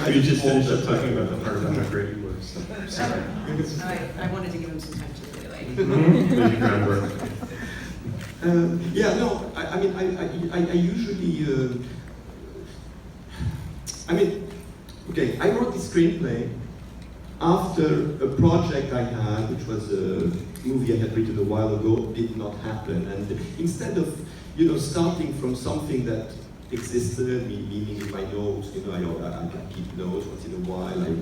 You just finished up talking about the part about how great you were. So, sorry. I wanted to give him some time to really like. The groundwork. Yeah, no, I mean, I usually, okay, I wrote this screenplay after a project I had, which was a movie I had written a while ago, did not happen. And instead of, starting from something that existed, meaning in my notes, I keep notes once in a while, I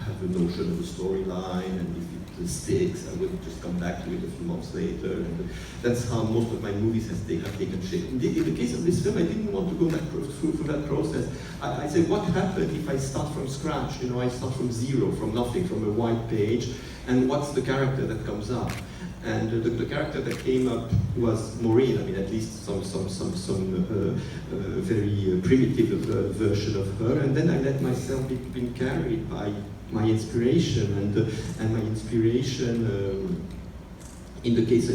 have a notion of a storyline, and if it sticks, I would just come back to it a few months later. And that's how most of my movies have taken shape. In the case of this film, I didn't want to go through that process. I said, what happened if I start from scratch? I start from zero, from nothing, from a white page, and what's the character that comes up? And the character that came up was Maureen. I mean, at least some very primitive version of her. And then I let myself be carried by my inspiration, and my inspiration in the case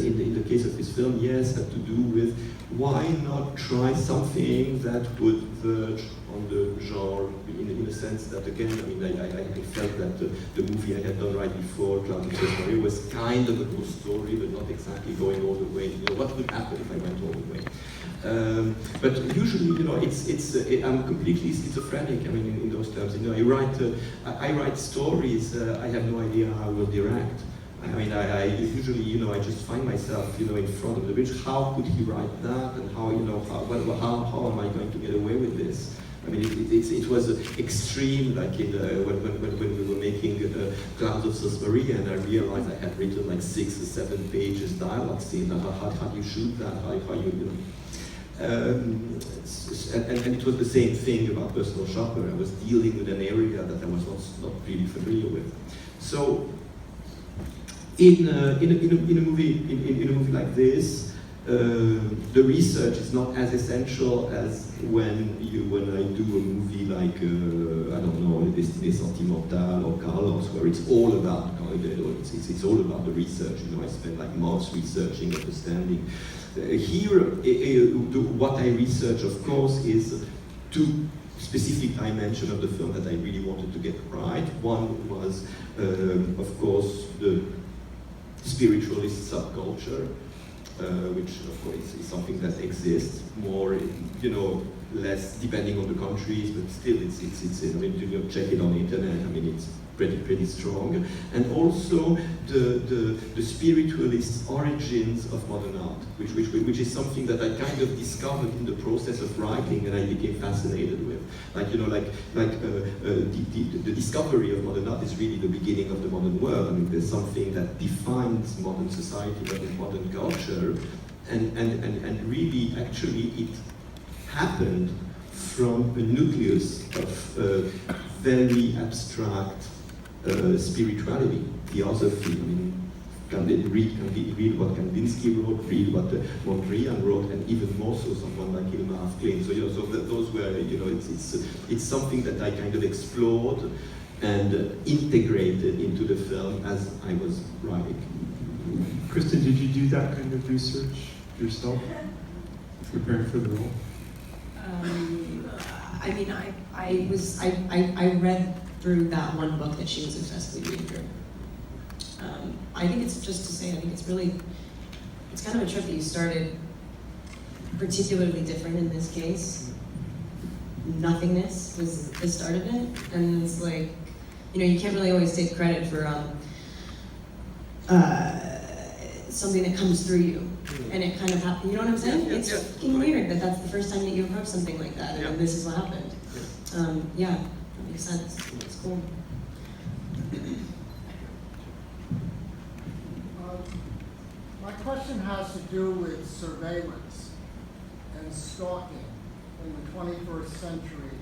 of this film, yes, had to do with why not try something that would verge on the genre, in a sense that, again, I mean, I felt that the movie I had done right before, Claudia was kind of a ghost story, but not exactly going all the way. What would happen if I went all the way? But usually, I'm completely schizophrenic. I mean, in those terms, I write stories. I have no idea how I will direct. I mean, I usually, I just find myself, in front of the bridge. How could he write that? And how, how am I going to get away with this? I mean, it was extreme, like when we were making Clouds of Suspiria, and I realized I had written like 6 or 7 pages dialogue scene. How do you shoot that? How you and it was the same thing about Personal Shopper. I was dealing with an area that I was not really familiar with. So, in a movie like this, the research is not as essential as when I do a movie like I don't know, Destiné Sentimentale or Carlos, where it's all about it's all about the research. I spend like months researching, understanding. Here, what I research, of course, is 2 specific dimensions of the film that I really wanted to get right. One was, of course, the spiritualist subculture, which of course is something that exists more, less depending on the countries, but still it's I mean, check it on the internet. I mean, it's pretty strong, and also the spiritualist origins of modern art, which is something that I kind of discovered in the process of writing, and I became fascinated with. The discovery of modern art is really the beginning of the modern world. I mean, there's something that defines modern society, modern culture, and really, actually, it happened from a nucleus of very abstract spirituality, theosophy. I mean, read what Kandinsky wrote, read what Mondrian wrote, and even more so someone like Ilma Afklin. So those were it's something that I kind of explored and integrated into the film as I was writing. Kristen, did you do that kind of research yourself, preparing for the role? I mean, I read through that one book that she was obsessively reading through. I think it's just to say, I think it's kind of a trip that you started particularly different in this case. Nothingness was the start of it, and it's like, you can't really always take credit for something that comes through you, and it kind of happened. You know what I'm saying? It's fucking weird that that's the first time that you approach something like that, and then this is what happened. Yeah, that makes sense. It's cool. My question has to do with surveillance and stalking in the 21st century.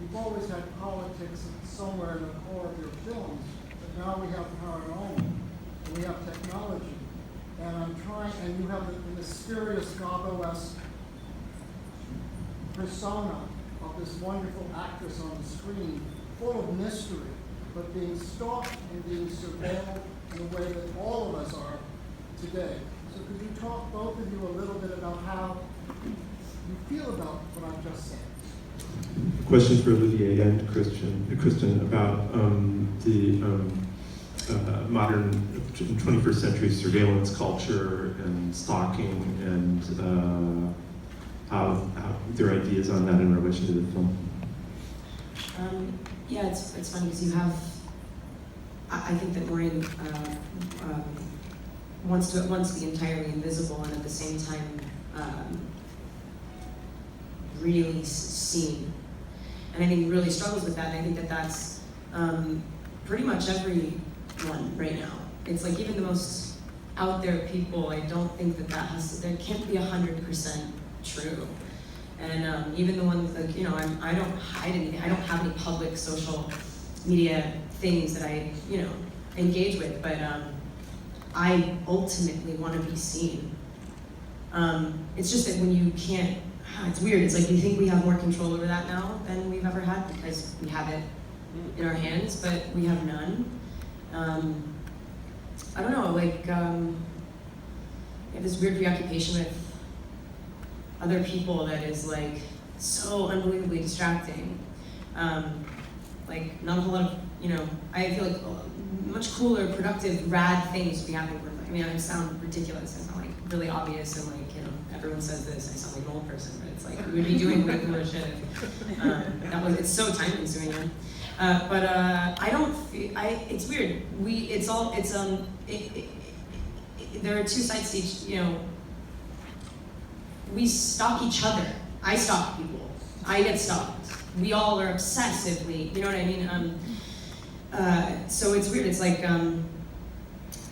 You've always had politics somewhere in the core of your films, but now we have paranormal, and we have technology. And and you have the mysterious Garbo-esque persona of this wonderful actress on the screen, full of mystery, but being stalked and being surveilled in a way that all of us are today. So could you talk, both of you, a little bit about how you feel about what I've just said? Question for Olivier and Kristen about the modern 21st century surveillance culture and stalking and how their ideas on that in relation to the film. Yeah, it's funny because you have, I think that Maureen wants to be entirely invisible and at the same time really seen. And I think really struggles with that, and I think that that's pretty much everyone right now. It's like even the most out there people, I don't think that there can't be 100% true. And even the ones like, you know, I don't hide anything. I don't have any public social media things that I, you know, engage with, but I ultimately want to be seen. It's just that when you can't, it's weird. It's like you think we have more control over that now than we've ever had because we have it in our hands, but we have none. I don't know, like, I have this weird preoccupation with other people that is like so unbelievably distracting. Like not a whole lot of, you know, I feel like much cooler, productive, rad things would be happening. I mean, I sound ridiculous. I sound like really obvious and like, you know, everyone says this. I sound like an old person, but it's like we would be doing way cooler shit. It's so time consuming. But I don't feel, it's weird. There are two sides to each, you know, we stalk each other. I stalk people. I get stalked. We all are obsessively, you know what I mean? So it's weird. It's like,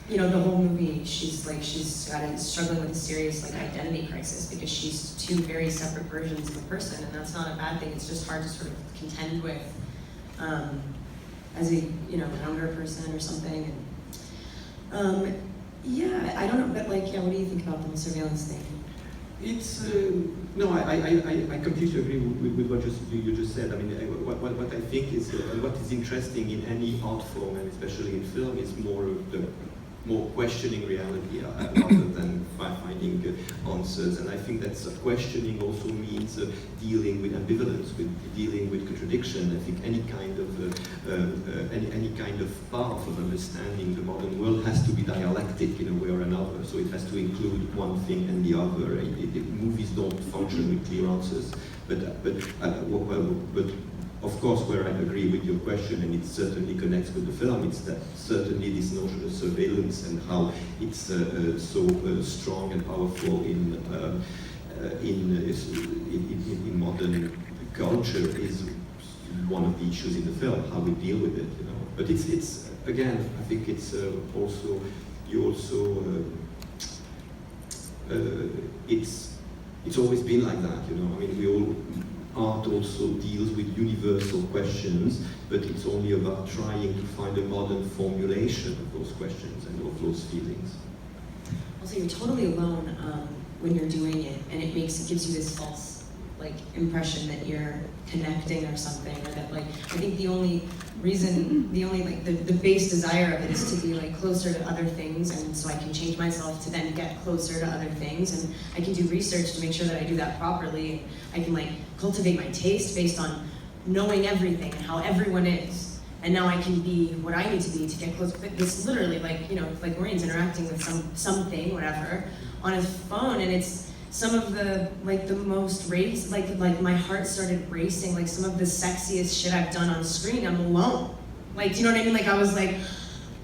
you know, the whole movie, she's struggling with a serious like identity crisis because she's two very separate versions of a person, and that's not a bad thing. It's just hard to sort of contend with as a, you know, younger person or something. And yeah, I don't know, but like, yeah, what do you think about the surveillance thing? It's no, I completely agree with what you just said. I mean, what I think is what is interesting in any art form, and especially in film, is more questioning reality rather than finding answers. And I think that questioning also means dealing with ambivalence, with dealing with contradiction. I think any kind of path of understanding the modern world has to be dialectic in a way or another. So it has to include one thing and the other. Movies don't function with clear answers. But of course, where I agree with your question, and it certainly connects with the film, it's that certainly this notion of surveillance and how it's so strong and powerful in modern culture is one of the issues in the film, how we deal with it, you know. But it's again, I think it's it's always been like that, you know. I mean, art also deals with universal questions, but it's only about trying to find a modern formulation of those questions and of those feelings. Also, you're totally alone when you're doing it, and it gives you this false like impression that you're connecting or something, or that like I think the only the base desire of it is to be like closer to other things, and so I can change myself to then get closer to other things, and I can do research to make sure that I do that properly, and I can like cultivate my taste based on knowing everything and how everyone is, and now I can be what I need to be to get close. But this literally, like, you know, like Maureen's interacting with something, whatever, on his phone, and it's some of the like the most like my heart started racing, like some of the sexiest shit I've done on screen. I'm alone, like, do you know what I mean? Like I was like,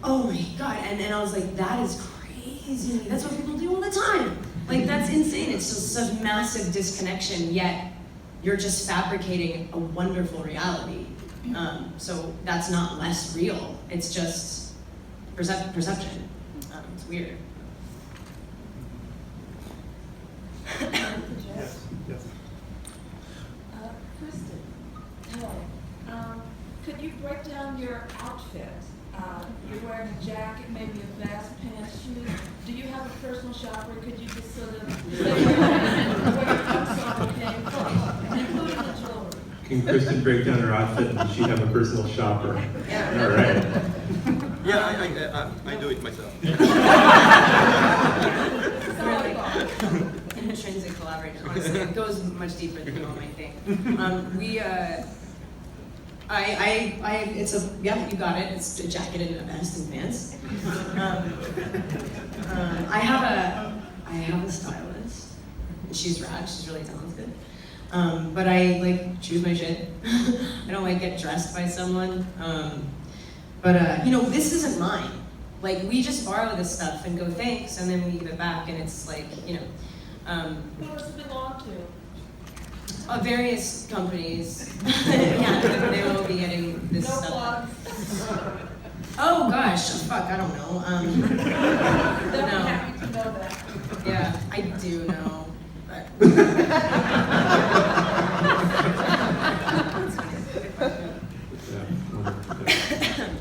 oh my god, and I was like, that is crazy. That's what people do all the time. Like that's insane. It's just such massive disconnection, yet you're just fabricating a wonderful reality. So that's not less real. It's just perception. It's weird. Yes. Kristen, hello. Could you break down your outfit? You're wearing a jacket, maybe a vest, pants, shoes. Do you have a personal shopper? Could you just sort of say where your ensemble came from, including the jewelry? Can Kristen break down her outfit, and does she have a personal shopper? Yeah. All right. Yeah, I do it myself. Yeah, you got it. It's a jacket and a vest and pants. I have a stylist. She's rad. She's really talented. But I like choose my shit. I don't like get dressed by someone. But this isn't mine. Like we just borrow this stuff and go thanks, and then we give it back, and it's like Who does it belong to? Various companies. Yeah, they will be getting this No stuff. plugs. Oh gosh, fuck, I don't know. They'll be No. happy to know that. Yeah, I do know. But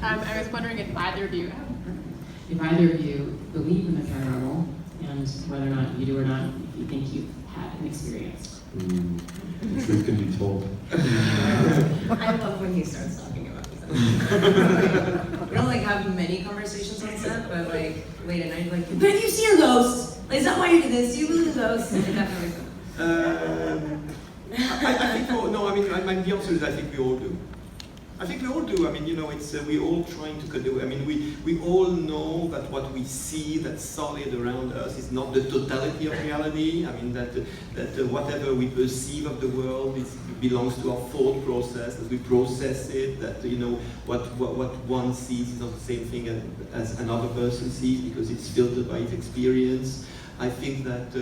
I was wondering if either of you believe in the paranormal, and whether or not you do or not, if you think you've had an experience. The truth can be told. I love when he starts talking about this. We don't like have many conversations on set, but like late at night, like, but if you see a ghost, like, is that why you do this? Do you believe in ghosts? Like, that kind of stuff. I think, the answer is I think we all do. I think we all do. I mean, it's we all trying to do. I mean, we all know that what we see that's solid around us is not the totality of reality. I mean, that whatever we perceive of the world belongs to our thought process as we process it. That what one sees is not the same thing as another person sees because it's filtered by its experience. I think that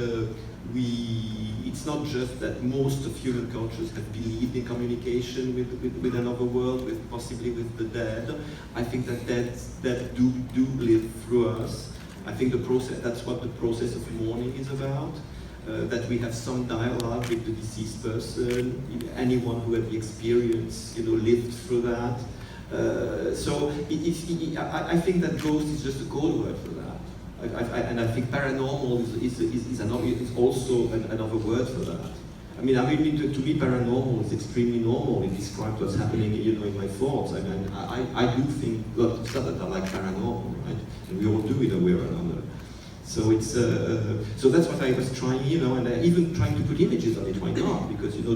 it's not just that most of human cultures have believed in communication with another world, possibly with the dead. I think that dead do live through us. I think that's what the process of mourning is about. That we have some dialogue with the deceased person, anyone who had the experience, lived through that. So I think that ghost is just a code word for that. And I think paranormal is also another word for that. I mean, to me, paranormal is extremely normal. It describes what's happening, in my thoughts. I mean, I do think a lot of stuff that I like paranormal, right? And we all do in a way or another. So it's so that's what I was trying, and even trying to put images on it. Why not? Because the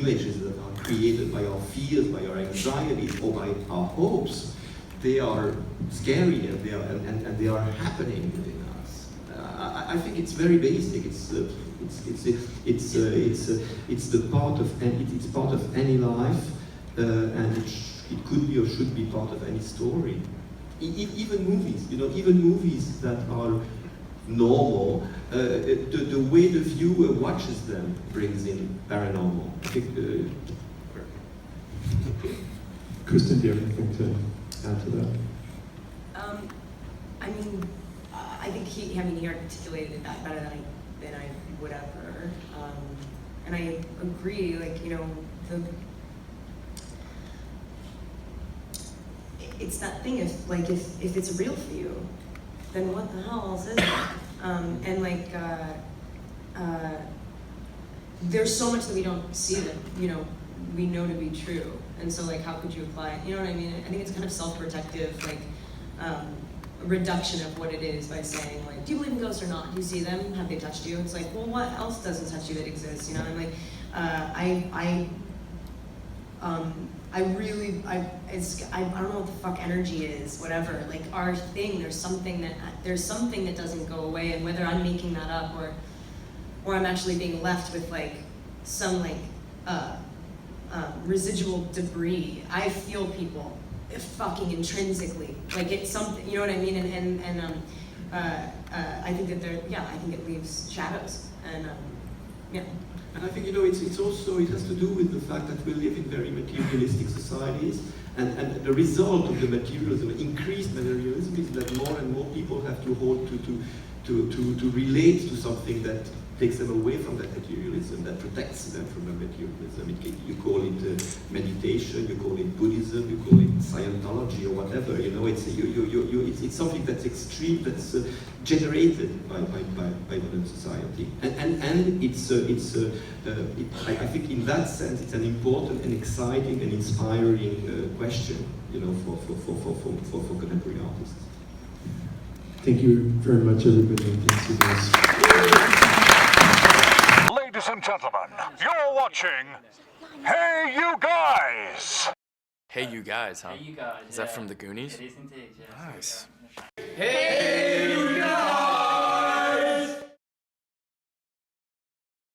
images that are created by our fears, by our anxieties, or by our hopes, they are scary and they are happening within us. I think it's very basic. It's part of any life, and it could be or should be part of any story. Even movies that are normal, the way the viewer watches them brings in paranormal. I think. Kristen, do you have anything to add to that? I think he articulated that better than I would have heard. And I agree, it's that thing, if it's real for you, then what the hell else is it? There's so much that we don't see that, we know to be true. And so, how could you apply it? You know what I mean? I think it's kind of self-protective, reduction of what it is by saying, do you believe in ghosts or not? Do you see them? Have they touched you? It's well, what else doesn't touch you that exists? I'm I don't know what the fuck energy is, whatever. Our thing, there's something that doesn't go away, and whether I'm making that up or I'm actually being left with some residual debris. I feel people fucking intrinsically, it's something, you know what I mean? And I think that I think it leaves shadows, and yeah. And I think it's also, it has to do with the fact that we live in very materialistic societies, and the result of the materialism, increased materialism, is that more and more people have to hold to relate to something that takes them away from that materialism, that protects them from the materialism. You call it meditation, you call it Buddhism, you call it Scientology or whatever. It's something that's extreme, that's generated by modern society, and I think in that sense it's an important and exciting and inspiring question, for contemporary artists. Thank you very much, everybody. Thanks, you guys. Ladies and gentlemen, you're watching Hey, you guys! Hey, you guys, huh? Hey, you guys. Is that from the Goonies? It is indeed, yes. Nice. Hey,